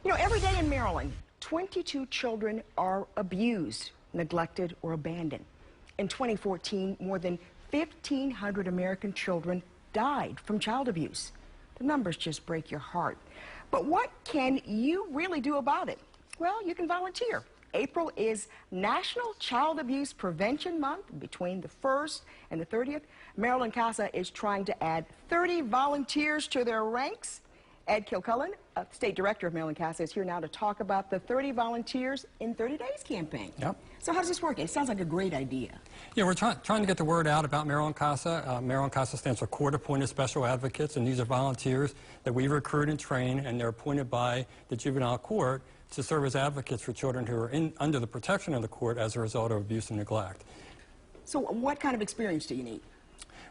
Every day in Maryland, 22 children are abused, neglected, or abandoned. In 2014, more than 1,500 American children died from child abuse. The numbers just break your heart. But what can you really do about it? Well, you can volunteer. April is National Child Abuse Prevention Month. Between the 1st and the 30th, Maryland CASA is trying to add 30 volunteers to their ranks. Ed Kilcullen, State Director of Maryland CASA, is here now to talk about the 30 Volunteers in 30 Days campaign. Yep. So how does this work? It sounds like a great idea. Yeah, we're trying to get the word out about Maryland CASA. Maryland CASA stands for Court-Appointed Special Advocates, and these are volunteers that we recruit and train, and they're appointed by the juvenile court to serve as advocates for children who are under the protection of the court as a result of abuse and neglect. So what kind of experience do you need?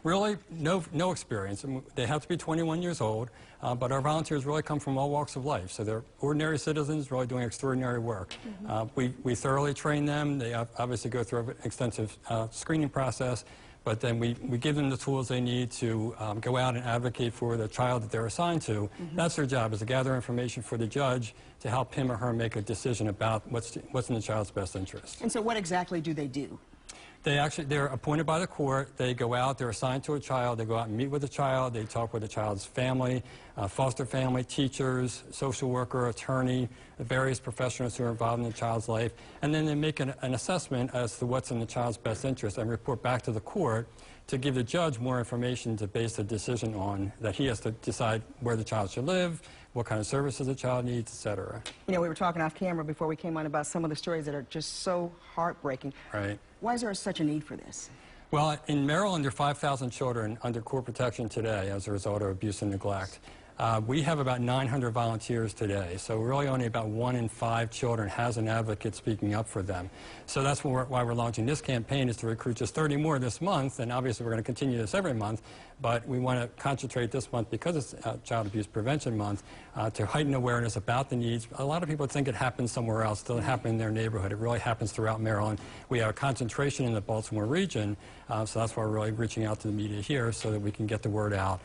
Really, no experience. They have to be 21 years old, but our volunteers really come from all walks of life. So they're ordinary citizens really doing extraordinary work. We thoroughly train them. They obviously go through an extensive screening process, but then we give them the tools they need to go out and advocate for the child that they're assigned to. That's their job, is to gather information for the judge to help him or her make a decision about what's in the child's best interest. And so what exactly do they do? They're appointed by the court. They go out, they're assigned to a child, they go out and meet with the child, they talk with the child's family, foster family, teachers, social worker, attorney, the various professionals who are involved in the child's life, and then they make an assessment as to what's in the child's best interest and report back to the court to give the judge more information to base the decision on, that he has to decide where the child should live, what kind of services the child needs, etc. We were talking off camera before we came on about some of the stories that are just so heartbreaking. Right. Why is there such a need for this? Well, in Maryland, there are 5,000 children under court protection today as a result of abuse and neglect. We have about 900 volunteers today, so really only about 1 in 5 children has an advocate speaking up for them. So that's why we're launching this campaign, is to recruit just 30 more this month, and obviously we're going to continue this every month, but we want to concentrate this month, because it's Child Abuse Prevention Month, to heighten awareness about the needs. A lot of people think it happens somewhere else. It doesn't happen in their neighborhood. It really happens throughout Maryland. We have a concentration in the Baltimore region, so that's why we're really reaching out to the media here so that we can get the word out.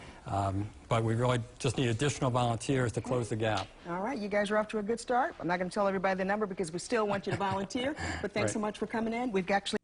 But we really just need additional volunteers to close the gap. All right, you guys are off to a good start. I'm not going to tell everybody the number because we still want you to volunteer, but thanks so much for coming in. We've actually